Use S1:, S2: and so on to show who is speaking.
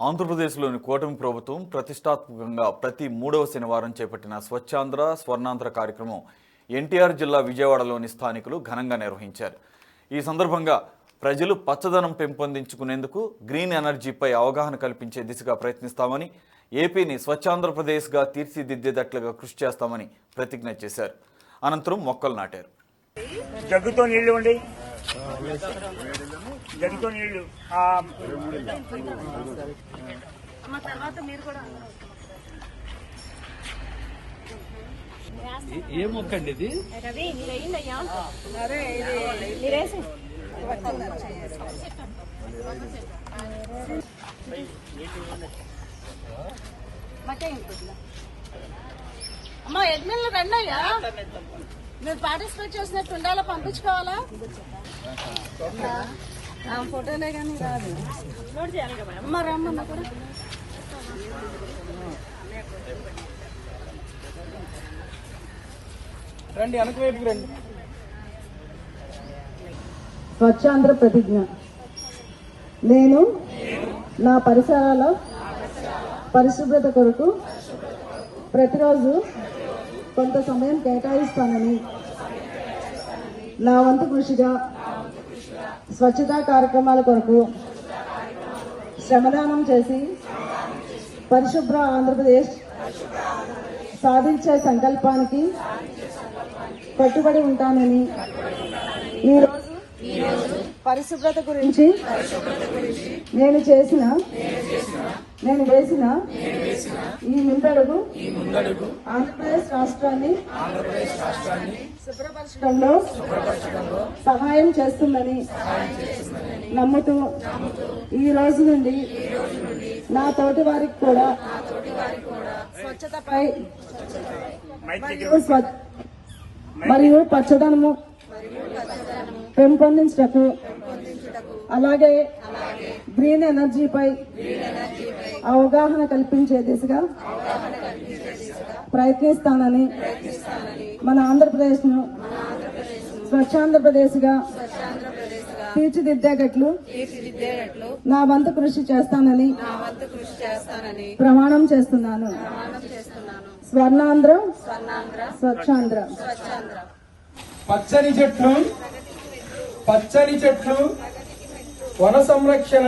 S1: ఆంధ్రప్రదేశ్లోని కూటమి ప్రభుత్వం ప్రతిష్టాత్మకంగా ప్రతి 3వ శనివారం చేపట్టిన స్వచ్ఛాంధ్ర స్వర్ణాంధ్ర కార్యక్రమం ఎన్టీఆర్ జిల్లా విజయవాడలోని స్థానికులు ఘనంగా నిర్వహించారు. ఈ సందర్భంగా ప్రజలు పచ్చదనం పెంపొందించుకునేందుకు గ్రీన్ ఎనర్జీపై అవగాహన కల్పించే దిశగా ప్రయత్నిస్తామని, ఏపీని స్వచ్ఛాంధ్రప్రదేశ్గా తీర్చిదిద్దేటట్లుగా కృషి చేస్తామని ప్రతిజ్ఞ చేశారు. అనంతరం మొక్కలు నాటారు.
S2: జగ్గుతో నీళ్లు ఉండి జగ్గుతో నీళ్లు
S3: ఏ మొక్క అండి ఇది?
S4: అమ్మా యజ్ఞంలో రండయ్యా, మీరు పార్టిసిపేట్ చేసినట్టు ఉండాలా, పంపించుకోవాలా? ఫోటోలే కానీ రాదు. అమ్మ రమ్మన్నా కూడా
S3: రండి, వెనక వైపుకి రండి.
S5: స్వచ్ఛాంధ్ర ప్రతిజ్ఞ. నేను నా పరిసరాల పరిశుభ్రత కొరకు ప్రతిరోజు కొంత సమయం కేటాయిస్తానని, నా వంతు కృషిగా స్వచ్ఛతా కార్యక్రమాల కొరకు శ్రమదానం చేసి పరిశుభ్ర ఆంధ్రప్రదేశ్ సాధించే సంకల్పానికి కట్టుబడి ఉంటానని, ఈరోజు పరిశుభ్రత గురించి నేను వేసిన ఈ ముందడుగు ఆంధ్రప్రదేశ్ రాష్ట్రాన్ని శుభ్రపరచడంలో సహాయం చేస్తుందని నమ్ముతూ ఈ రోజు నుండి నా తోటి వారికి కూడా స్వచ్ఛతపై మరియు పచ్చదనము పెంపొందించటకు, అలాగే గ్రీన్ ఎనర్జీపై అవగాహన కల్పించే దిశగా ప్రయత్నిస్తానని, మన ఆంధ్రప్రదేశ్ను స్వచ్ఛాంధ్రప్రదేశ్గా తీర్చిదిద్దేటట్లు నా వంతు కృషి చేస్తానని ప్రమాణం చేస్తున్నాను. స్వర్ణాంధ్ర స్వచ్ఛాంధ్ర.
S3: పచ్చని చెట్లు, వన సంరక్షణ,